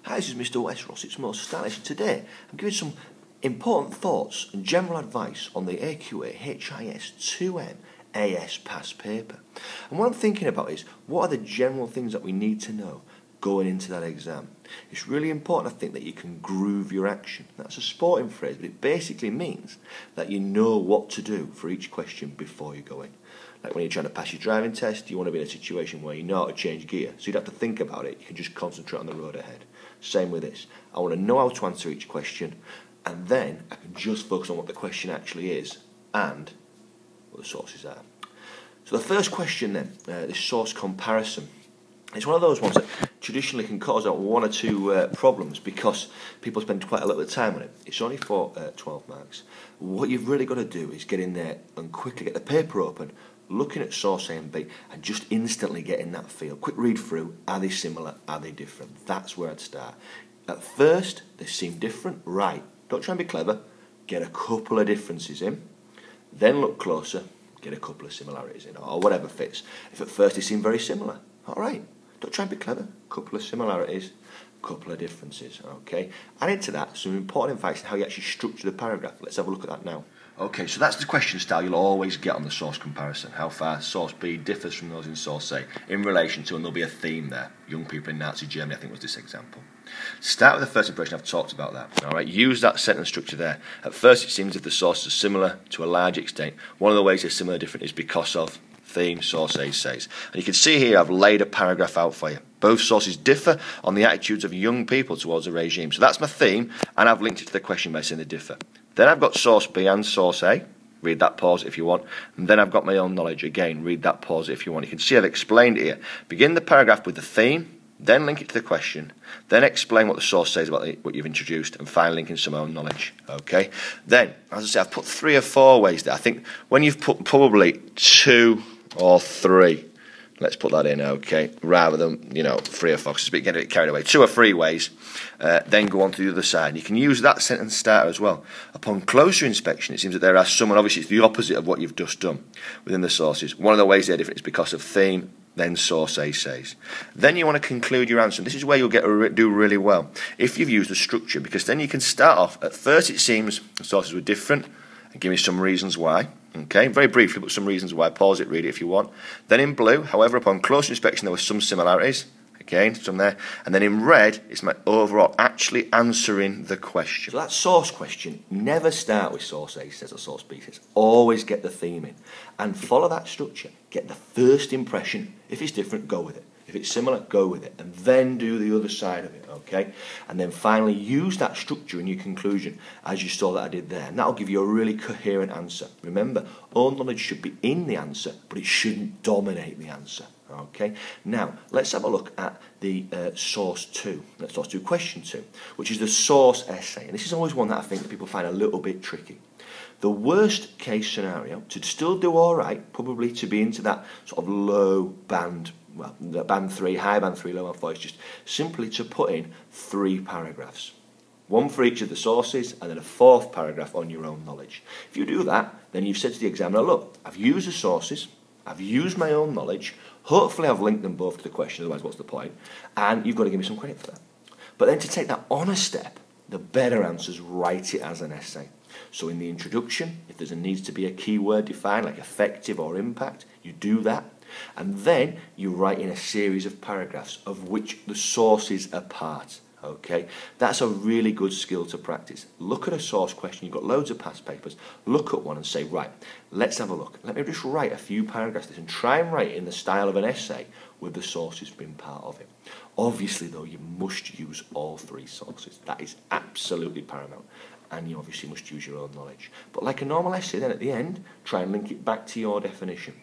Hi, this is Mr. West, Rossett's Most Stylish, and today I'm giving some important thoughts and general advice on the AQA His2m AS past paper. And what I'm thinking about is, what are the general things that we need to know going into that exam? It's really important, I think, that you can groove your action. That's a sporting phrase, but it basically means that you know what to do for each question before you go in. Like when you're trying to pass your driving test, you want to be in a situation where you know how to change gear, so you don't have to think about it, you can just concentrate on the road ahead. Same with this. I want to know how to answer each question, and then I can just focus on what the question actually is and what the sources are. So the first question then, this source comparison. It's one of those ones that traditionally can cause out one or two problems because people spend quite a little bit of time on it. It's only for 12 marks. What you've really got to do is get in there and quickly get the paper open, looking at source A and B, and just instantly getting that feel. Quick read through, are they similar, are they different? That's where I'd start. At first, they seem different, right. Don't try and be clever, get a couple of differences in, then look closer, get a couple of similarities in, or whatever fits. If at first they seem very similar, alright, don't try and be clever, couple of similarities, couple of differences, okay. Added to that, some important advice on how you actually structure the paragraph. Let's have a look at that now. Okay, so that's the question style you'll always get on the source comparison. How far source B differs from those in source A in relation to, and there'll be a theme there. Young people in Nazi Germany, I think, was this example. Start with the first impression. I've talked about that. All right, use that sentence structure there. At first, it seems as if the sources are similar to a large extent. One of the ways they're similar different is because of theme, source A says. And you can see here I've laid a paragraph out for you. Both sources differ on the attitudes of young people towards the regime. So that's my theme, and I've linked it to the question by saying they differ. Then I've got source B and source A. Read that, pause it if you want. And then I've got my own knowledge. Again, read that, pause it if you want. You can see I've explained it here. Begin the paragraph with the theme, then link it to the question, then explain what the source says about what you've introduced, and finally link in some own knowledge. Okay? Then, as I say, I've put 3 or 4 ways there. I think when you've put probably 2 or 3, let's put that in, okay, rather than, 3 or 4, because it's getting a bit carried away. 2 or 3 ways, then go on to the other side. And you can use that sentence starter as well. Upon closer inspection, it seems that there are some, and obviously it's the opposite of what you've just done within the sources. One of the ways they're different is because of theme, then source A says. Then you want to conclude your answer. This is where you'll do really well if you've used the structure, because then you can start off, at first it seems the sources were different, and give me some reasons why. Okay, very briefly, but some reasons why. Pause it, read it if you want. Then in blue, however, upon closer inspection, there were some similarities. Again, some there. And then in red, it's my overall actually answering the question. So that source question, never start with source A says or source B says. Always get the theme in. And follow that structure. Get the first impression. If it's different, go with it. If it's similar, go with it. And then do the other side of it, okay? And then finally use that structure in your conclusion, as you saw that I did there. And that'll give you a really coherent answer. Remember, own knowledge should be in the answer, but it shouldn't dominate the answer, okay? Now, let's have a look at the source 2. Let's do question 2, which is the source essay. And this is always one that I think that people find a little bit tricky. The worst case scenario, to still do all right, probably to be into that sort of low band, well, band 3, high band 3, low band 4, is just simply to put in 3 paragraphs. 1 for each of the sources, and then a 4th paragraph on your own knowledge. If you do that, then you've said to the examiner, look, I've used the sources, I've used my own knowledge, hopefully I've linked them both to the question, otherwise what's the point? And you've got to give me some credit for that. But then to take that on a step, the better answers, write it as an essay. So in the introduction, if there needs to be a keyword defined, like effective or impact, you do that. And then you write in a series of paragraphs of which the sources are part. Okay, that's a really good skill to practice. Look at a source question. You've got loads of past papers. Look at one and say, right, let's have a look. Let me just write a few paragraphs and try and write in the style of an essay with the sources being part of it. Obviously, though, you must use all 3 sources. That is absolutely paramount. And you obviously must use your own knowledge. But like a normal essay, then at the end, try and link it back to your definition.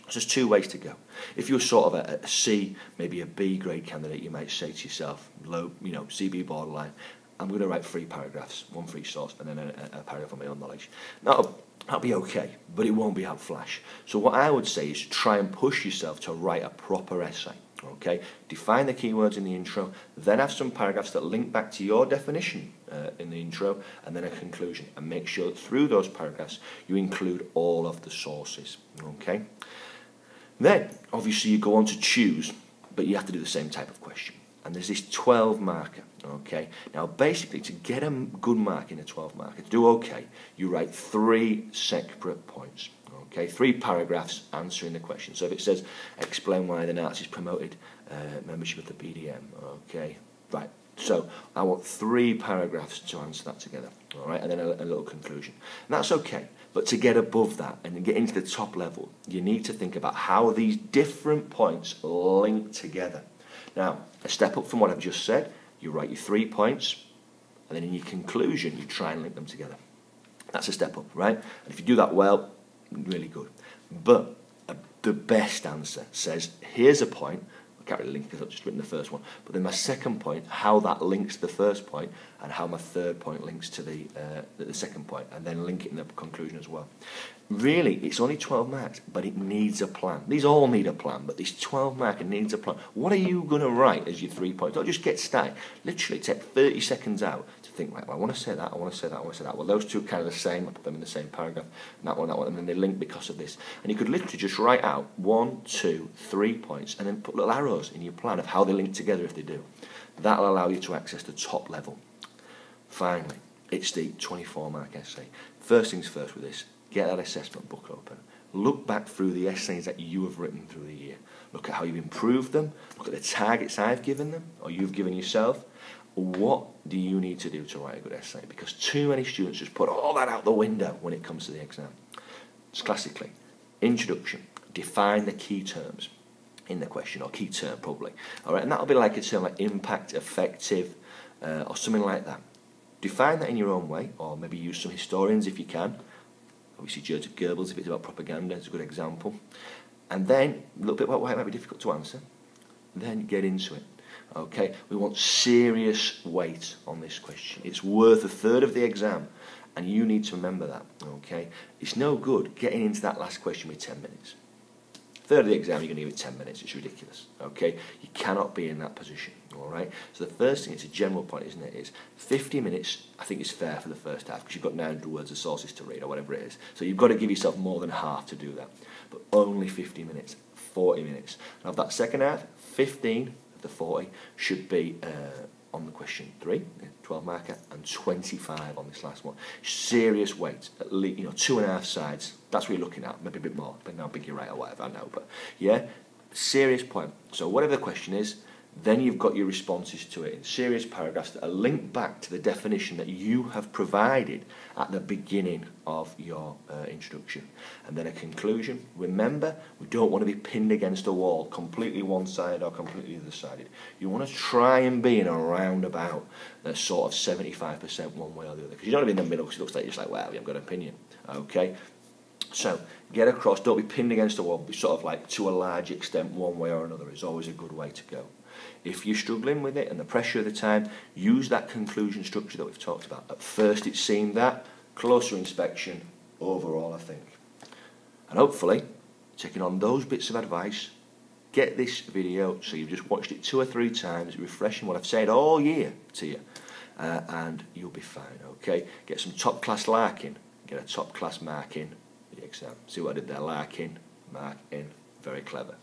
So there's 2 ways to go. If you're sort of a C, maybe a B grade candidate, you might say to yourself, low, CB borderline, I'm going to write 3 paragraphs, 1 for each source, and then a paragraph on my own knowledge. That'll be okay, but it won't be out flash. So what I would say is try and push yourself to write a proper essay. Okay, define the keywords in the intro, then have some paragraphs that link back to your definition in the intro, and then a conclusion. And make sure that through those paragraphs you include all of the sources. Okay. Then, obviously, you go on to choose, but you have to do the same type of question. And there's this 12 marker. Okay, now basically to get a good mark in a 12 marker, to do okay, you write 3 separate points. Okay, 3 paragraphs answering the question. So if it says, explain why the Nazis promoted membership of the BDM, okay, right. So I want 3 paragraphs to answer that together, all right, and then a little conclusion. And that's okay, but to get above that and get into the top level, you need to think about how these different points link together. Now, a step up from what I've just said, you write your 3 points, and then in your conclusion, you try and link them together. That's a step up, right? And if you do that well, really good. But the best answer says, here's a point. I can't really link because I've just written the first one. But then my second point, how that links to the first point, and how my third point links to the second point, and then link it in the conclusion as well. Really, it's only 12 marks, but it needs a plan. These all need a plan, but this 12 marker needs a plan. What are you going to write as your 3 points? Don't just get started. Literally take 30 seconds out to think, right, well, I want to say that, I want to say that, I want to say that. Well, those two are kind of the same. I put them in the same paragraph, and that one, and then they link because of this. And you could literally just write out 1, 2, 3 points, and then put little arrows in your plan of how they link together if they do. That'll allow you to access the top level. Finally, it's the 24-mark essay. First things first with this, get that assessment book open. Look back through the essays that you have written through the year. Look at how you've improved them. Look at the targets I've given them, or you've given yourself. What do you need to do to write a good essay? Because too many students just put all that out the window when it comes to the exam. It's classically, introduction, define the key terms in the question, or key term probably. All right, and that'll be like a term like impact, effective, or something like that. Define that in your own way, or maybe use some historians if you can. Obviously, Joseph Goebbels, if it's about propaganda, is a good example. And then, a little bit about why it might be difficult to answer. Then get into it. Okay, we want serious weight on this question. It's worth 1/3 of the exam, and you need to remember that. Okay, it's no good getting into that last question with 10 minutes. 1/3 of the exam, you're going to give it 10 minutes. It's ridiculous. Okay, you cannot be in that position. All right. So the first thing, it's a general point, isn't it? Is 50 minutes. I think is fair for the first half because you've got 900 words of sources to read or whatever it is. So you've got to give yourself more than half to do that. But only 50 minutes, 40 minutes. And of that second half, 15 of the 40 should be on the question 3, 12 marker, and 25 on this last one. Serious weight, at least 2.5 sides. That's what you're looking at. Maybe a bit more, depending on how big you write or whatever. I know, but yeah, serious point. So whatever the question is, then you've got your responses to it in serious paragraphs that are linked back to the definition that you have provided at the beginning of your introduction. And then a conclusion. Remember, we don't want to be pinned against a wall, completely one-sided or completely other-sided. You want to try and be in a roundabout, sort of 75% one way or the other. Because you don't want to be in the middle because it looks like you're just like, well, we haven't got an opinion. Okay? So, get across, don't be pinned against a wall, be sort of like to a large extent one way or another is always a good way to go. If you're struggling with it and the pressure of the time, use that conclusion structure that we've talked about. At first it seemed that, closer inspection, overall I think. And hopefully, taking on those bits of advice, get this video so you've just watched it 2 or 3 times, refreshing what I've said all year to you, and you'll be fine, okay? Get some top class larking, get a top class marking the exam. See what I did there, larking, marking, very clever.